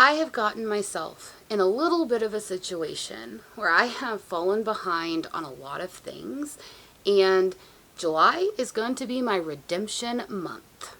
I have gotten myself in a little bit of a situation where I have fallen behind on a lot of things, and July is going to be my redemption month.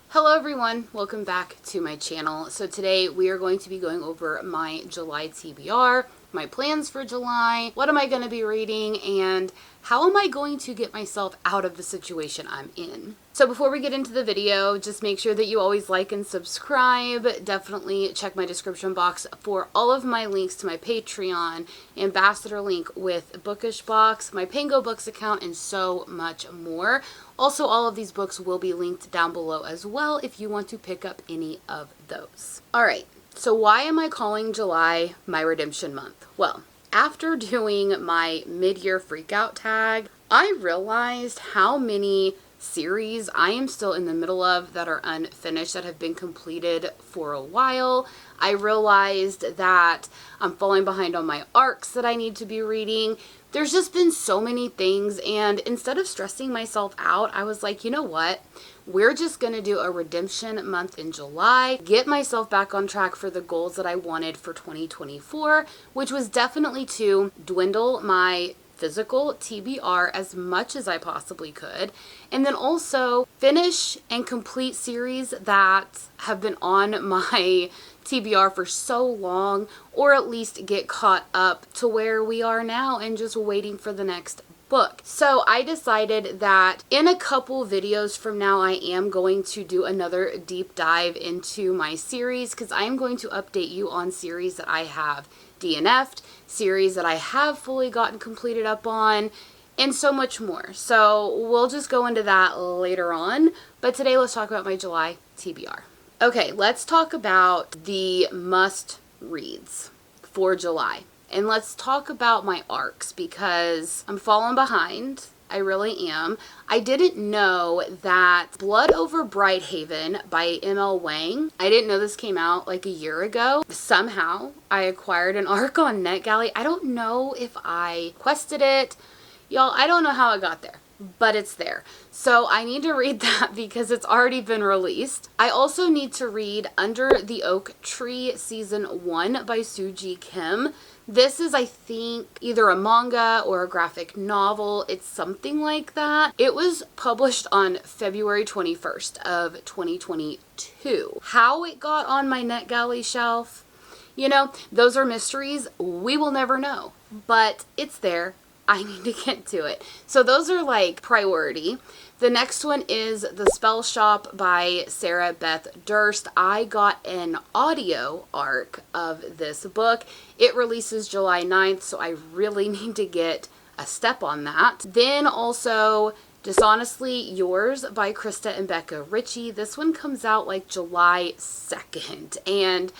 Hello everyone, welcome back to my channel. So today we are going to be going over my July TBR, my plans for July, what am I going to be reading, and how am I going to get myself out of the situation I'm in. So before we get into the video, just make sure that you always like and subscribe. Definitely check my description box for all of my links to my Patreon, ambassador link with Bookish Box, my Pango Books account, and so much more. Also, all of these books will be linked down below as well if you want to pick up any of those. Alright, so why am I calling July my redemption month? Well, after doing my mid-year freakout tag, I realized how many series I am still in the middle of that are unfinished, that have been completed for a while. I realized that I'm falling behind on my arcs that I need to be reading. There's just been so many things, and instead of stressing myself out, I was like, you know what? We're just going to do a redemption month in July, get myself back on track for the goals that I wanted for 2024, which was definitely to dwindle my physical TBR as much as I possibly could, and then also finish and complete series that have been on my TBR for so long, or at least get caught up to where we are now and just waiting for the next book. So I decided that in a couple videos from now I am going to do another deep dive into my series, because I am going to update you on series that I have DNF'd, series that I have fully gotten completed up on, and so much more. So we'll just go into that later on, but today let's talk about my July TBR. Okay, let's talk about the must reads for July. And let's talk about my arcs, because I'm falling behind. I really am. I didn't know that Blood Over Brighthaven by M.L. Wang, I didn't know this came out like a year ago. Somehow I acquired an arc on NetGalley. I don't know if I quested it. Y'all, I don't know how it got there, but it's there. So I need to read that because it's already been released. I also need to read Under the Oak Tree Season 1 by Suji Kim. This is, I think, either a manga or a graphic novel. It's something like that. It was published on February 21st of 2022. How it got on my NetGalley shelf, you know, those are mysteries. We will never know, but it's there. I need to get to it. So those are like priority. The next one is The Spell Shop by Sarah Beth Durst. I got an audio arc of this book. It releases July 9th, so I really need to get a step on that. Then also Dishonestly Yours by Krista and Becca Ritchie. This one comes out like July 2nd. And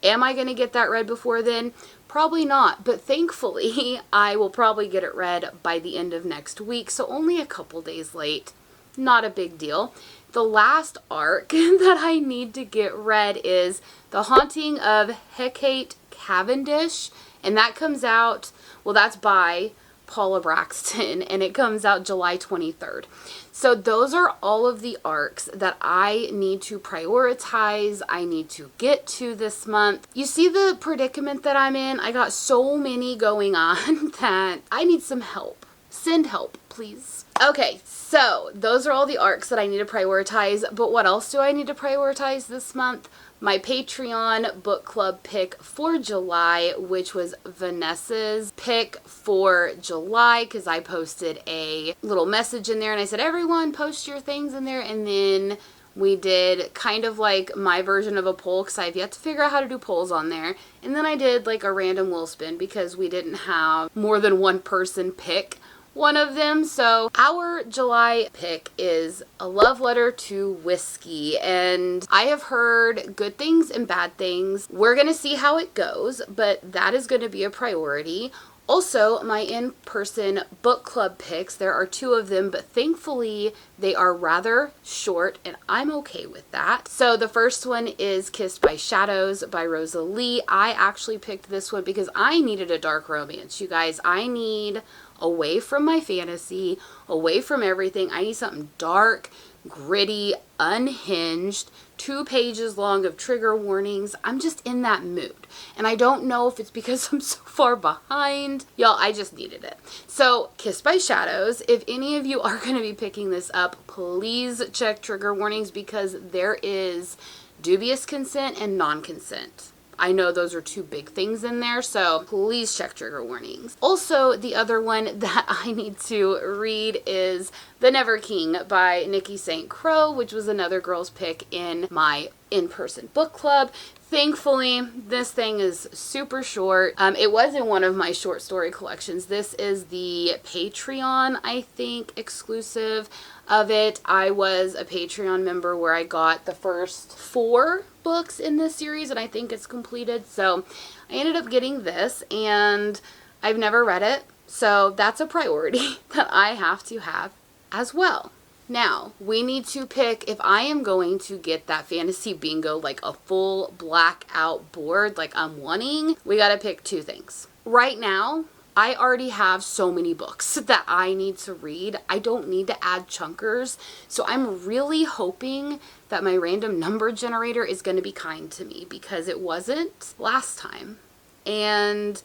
am I going to get that read before then? Probably not, but thankfully I will probably get it read by the end of next week, so only a couple days late. Not a big deal. The last arc that I need to get read is The Haunting of Hecate Cavendish, and that comes out, well, that's by Paula Braxton, and it comes out July 23rd. So those are all of the arcs that I need to prioritize, I need to get to this month. You see the predicament that I'm in? I got so many going on that I need some help. Send help, please. Okay, so those are all the arcs that I need to prioritize, but what else do I need to prioritize this month? My Patreon book club pick for July, which was Vanessa's pick for July, because I posted a little message in there and I said, everyone post your things in there, and then we did kind of like my version of a poll, because I've yet to figure out how to do polls on there, and then I did like a random wheel spin because we didn't have more than one person pick one of them. So our July pick is A Love Letter to Whiskey, and I have heard good things and bad things. We're gonna see how it goes, but that is going to be a priority. Also, my in-person book club picks, there are 2 of them, but thankfully they are rather short, and I'm okay with that. So the first one is Kissed by Shadows by Rosa Lee. I actually picked this one because I needed a dark romance. You guys, I need away from my fantasy, away from everything. I need something dark, gritty, unhinged, 2 pages long of trigger warnings. I'm just in that mood. And I don't know if it's because I'm so far behind. Y'all, I just needed it. So, Kissed by Shadows, if any of you are going to be picking this up, please check trigger warnings because there is dubious consent and non-consent. I know those are 2 big things in there, so please check trigger warnings. Also, the other one that I need to read is The Never King by Nikki St. Crow, which was another girl's pick in my in-person book club. Thankfully, this thing is super short. It was in one of my short story collections. This is the Patreon, I think, exclusive of it. I was a Patreon member where I got the first 4 books in this series, and I think it's completed. So I ended up getting this, and I've never read it. So that's a priority that I have to have as well. Now, we need to pick, if I am going to get that fantasy bingo, like a full blackout board like I'm wanting, we got to pick 2 things. Right now, I already have so many books that I need to read. I don't need to add chunkers. So I'm really hoping that my random number generator is going to be kind to me because it wasn't last time. And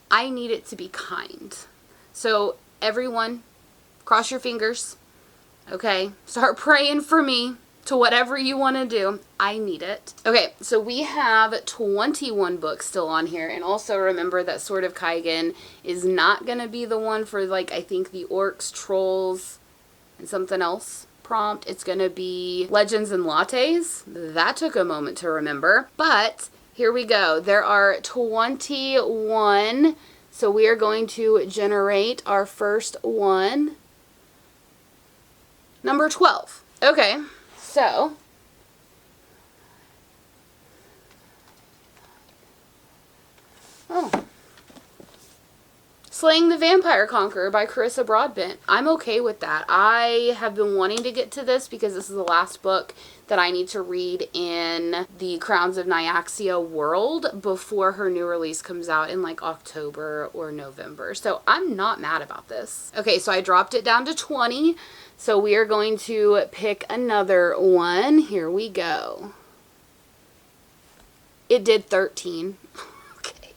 I need it to be kind. So everyone, cross your fingers. Okay, start praying for me to whatever you want to do. I need it. Okay, so we have 21 books still on here. And also remember that Sword of Kaigen is not going to be the one for, like, I think the Orcs, Trolls, and something else prompt. It's going to be Legends and Lattes. That took a moment to remember. But here we go. There are 21. So we are going to generate our first one. Number 12. Okay, so Slaying the Vampire Conqueror by Carissa Broadbent. I'm okay with that. I have been wanting to get to this because this is the last book that I need to read in the Crowns of Nyaxia world before her new release comes out in like October or November. So I'm not mad about this. Okay, so I dropped it down to 20. So we are going to pick another one. Here we go. It did 13. Okay.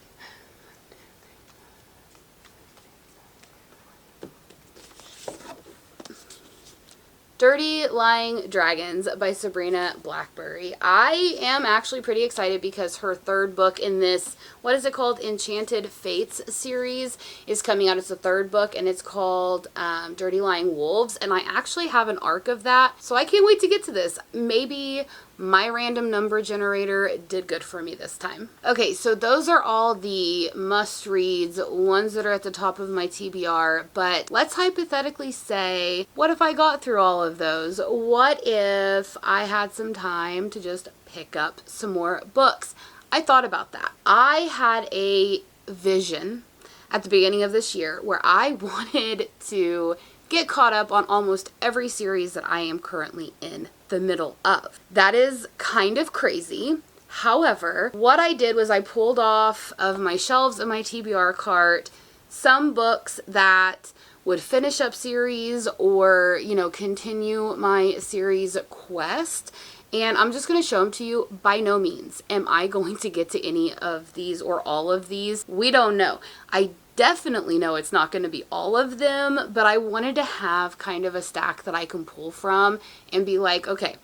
Dirty Lying Dragons by Sabrina Blackberry. I am actually pretty excited because her 3rd book in this, what is it called? Enchanted Fates series is coming out. It's the 3rd book and it's called Dirty Lying Wolves. And I actually have an arc of that. So I can't wait to get to this. Maybe my random number generator did good for me this time. Okay, so those are all the must-reads, ones that are at the top of my TBR, but let's hypothetically say, what if I got through all of those? What if I had some time to just pick up some more books? I thought about that. I had a vision at the beginning of this year where I wanted to get caught up on almost every series that I am currently in the middle of. That is kind of crazy. However, what I did was I pulled off of my shelves in my TBR cart some books that would finish up series or, you know, continue my series quest. And I'm just going to show them to you. By no means am I going to get to any of these or all of these. We don't know. I definitely know it's not going to be all of them, but I wanted to have kind of a stack that I can pull from and be like, okay,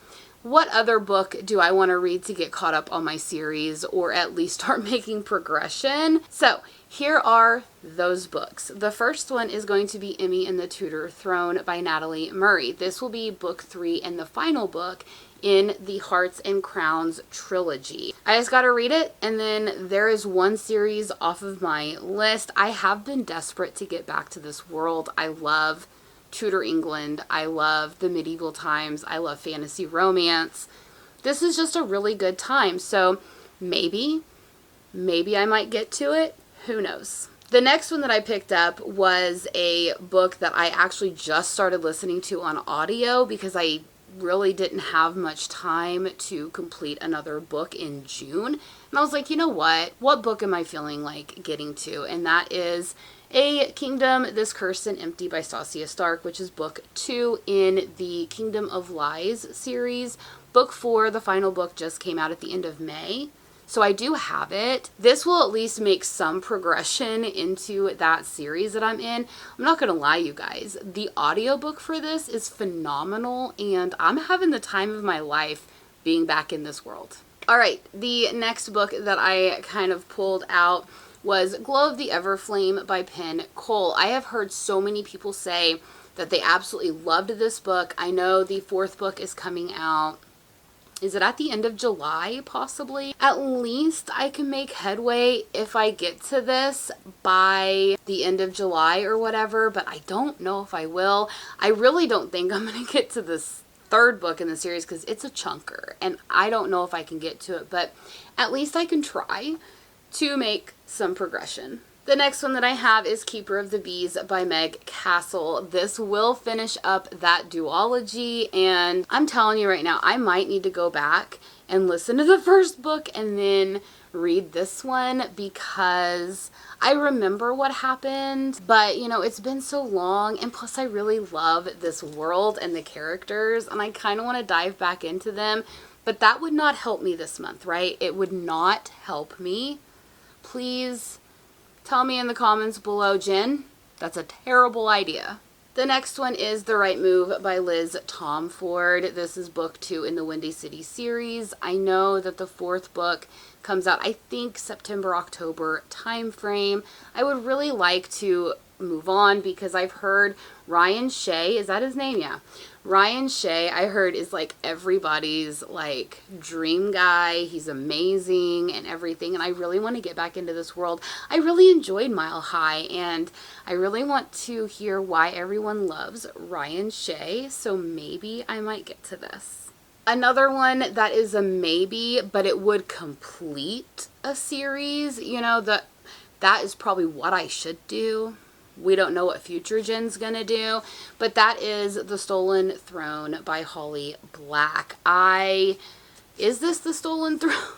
what other book do I want to read to get caught up on my series or at least start making progression? So here are those books. The first one is going to be Emmy and the Tudor Throne by Natalie Murray. This will be book 3 and the final book in the Hearts and Crowns trilogy. I just got to read it, and then there is one series off of my list. I have been desperate to get back to this world. I love Tudor England. I love the medieval times. I love fantasy romance. This is just a really good time. So maybe I might get to it. Who knows? The next one that I picked up was a book that I actually just started listening to on audio because I really didn't have much time to complete another book in June. And I was like, you know what book am I feeling like getting to? And that is A Kingdom, This Cursed and Empty by Stasia Stark, which is book 2 in the Kingdom of Lies series. Book 4, the final book, just came out at the end of May. So I do have it. This will at least make some progression into that series that I'm in. I'm not going to lie, you guys. The audiobook for this is phenomenal, and I'm having the time of my life being back in this world. All right, the next book that I kind of pulled out was Glow of the Everflame by Penn Cole. I have heard so many people say that they absolutely loved this book. I know the 4th book is coming out. Is it at the end of July, possibly? At least I can make headway if I get to this by the end of July or whatever, but I don't know if I will. I really don't think I'm going to get to this 3rd book in the series because it's a chunker, and I don't know if I can get to it, but at least I can try to make some progression. The next one that I have is Keeper of the Bees by Meg Castle. This will finish up that duology, and I'm telling you right now, I might need to go back and listen to the 1st book and then read this one because I remember what happened, but you know, it's been so long, and plus I really love this world and the characters, and I kind of want to dive back into them, but that would not help me this month, right? It would not help me. Please tell me in the comments below, Jen, that's a terrible idea. The next one is The Right Move by Liz Tomford. This is book 2 in the Windy City series. I know that the 4th book comes out, I think, September, October time frame. I would really like to move on because I've heard Ryan Shea, is that his name? Yeah. Ryan Shea, I heard, is like everybody's like dream guy. He's amazing and everything, and I really want to get back into this world. I really enjoyed Mile High, and I really want to hear why everyone loves Ryan Shea, so maybe I might get to this. Another one that is a maybe, but it would complete a series, you know, that is probably what I should do. We don't know what future Jen's gonna do, but that is The Stolen Throne by Holly Black. Is this The Stolen Throne?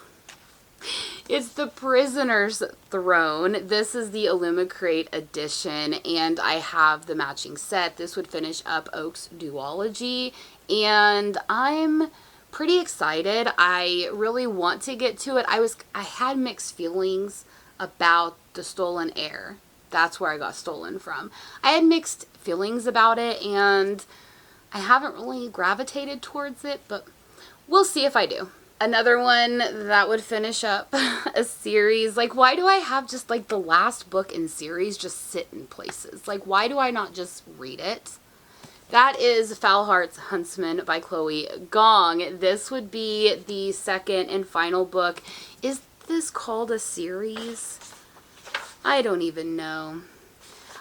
It's The Prisoner's Throne. This is the Illumicrate edition, and I have the matching set. This would finish up Oak's duology, and I'm pretty excited. I really want to get to it. I had mixed feelings about The Stolen Heir. That's where I got stolen from. I had mixed feelings about it, and I haven't really gravitated towards it, but we'll see if I do. Another one that would finish up a series. Like, why do I have just like the last book in series just sit in places? Like, why do I not just read it? That is Foul Hearts Huntsman by Chloe Gong. This would be the 2nd and final book. Is this called a series? I don't even know.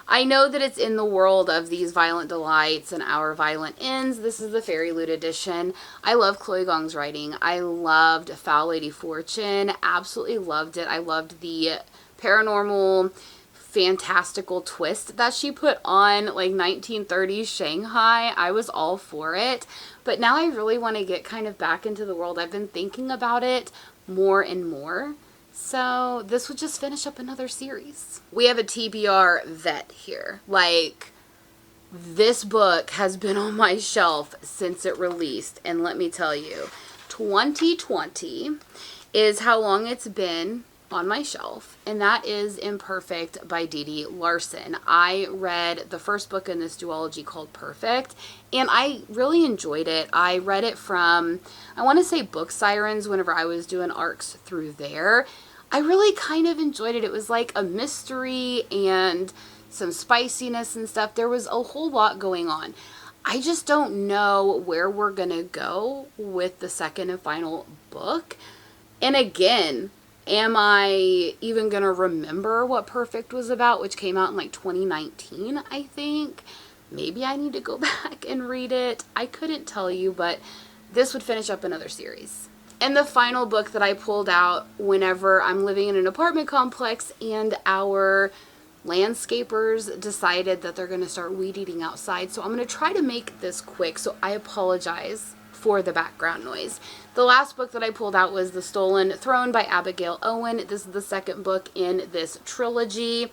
I know that it's in the world of These Violent Delights and Our Violent Ends. This is the Fairy Loot edition. I love Chloe Gong's writing. I loved Foul Lady Fortune. Absolutely loved it. I loved the paranormal, fantastical twist that she put on like 1930s Shanghai. I was all for it. But now I really want to get kind of back into the world. I've been thinking about it more and more. So this would just finish up another series. We have a TBR vet here. Like, this book has been on my shelf since it released. And let me tell you, 2020 is how long it's been on my shelf, and that is Imperfect by Dee Dee Larson. I read the 1st book in this duology called Perfect, and I really enjoyed it. I read it from, I want to say Book Sirens, whenever I was doing arcs through there. I really kind of enjoyed it. It was like a mystery and some spiciness and stuff. There was a whole lot going on. I just don't know where we're gonna go with the 2nd and final book. And again, am I even going to remember what Perfect was about, which came out in like 2019, I think? Maybe I need to go back and read it. I couldn't tell you, but this would finish up another series. And the final book that I pulled out whenever I'm living in an apartment complex and our landscapers decided that they're going to start weed eating outside. So I'm going to try to make this quick, so I apologize for the background noise. The last book that I pulled out was The Stolen Throne by Abigail Owen. This is the 2nd book in this trilogy.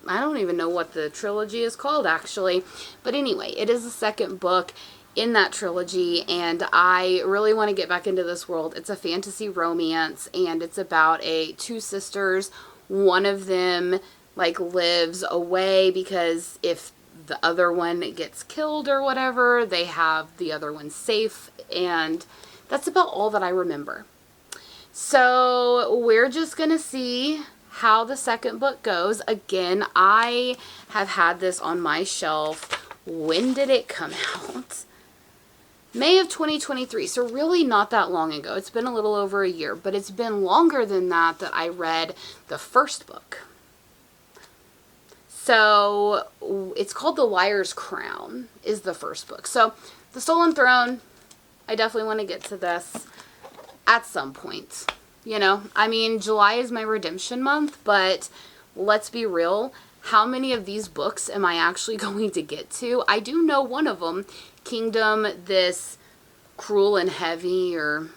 I don't even know what the trilogy is called, actually. But anyway, it is the second book in that trilogy, and I really want to get back into this world. It's a fantasy romance, and it's about two sisters. One of them, like, lives away because if the other one gets killed or whatever, they have the other one safe, and that's about all that I remember. So we're just going to see how the second book goes. Again, I have had this on my shelf. When did it come out? May of 2023, so really not that long ago. It's been a little over a year, but it's been longer than that I read the first book. So it's called The Liar's Crown is the first book. So The Stolen Throne, I definitely want to get to this at some point. You know, I mean, July is my redemption month, but let's be real. How many of these books am I actually going to get to? I do know one of them, Kingdom, this Cruel and Heavy, or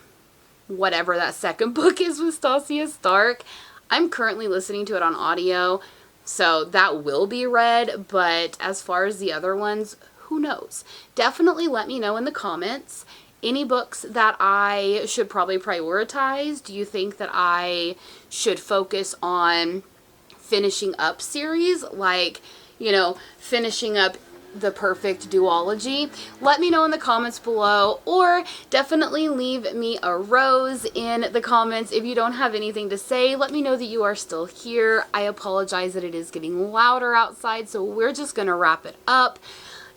whatever that second book is with Stasia Stark. I'm currently listening to it on audio, so that will be read, but as far as the other ones, who knows? Definitely let me know in the comments any books that I should probably prioritize. Do you think that I should focus on finishing up series, like, you know, finishing up the perfect duology? Let me know in the comments below, or definitely leave me a rose in the comments if you don't have anything to say. Let me know that you are still here. I apologize that it is getting louder outside, so we're just gonna wrap it up.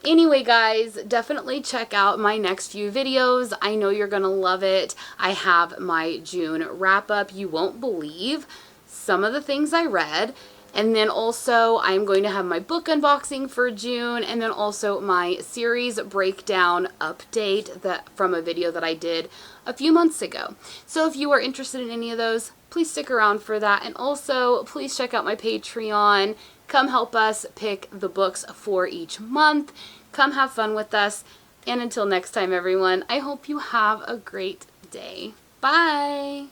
Anyway, guys, definitely check out my next few videos. I know you're gonna love it. I have my June wrap up. You won't believe some of the things I read. And then also I'm going to have my book unboxing for June, and then also my series breakdown update from a video that I did a few months ago. So if you are interested in any of those, please stick around for that. And also please check out my Patreon. Come help us pick the books for each month. Come have fun with us. And until next time, everyone, I hope you have a great day. Bye!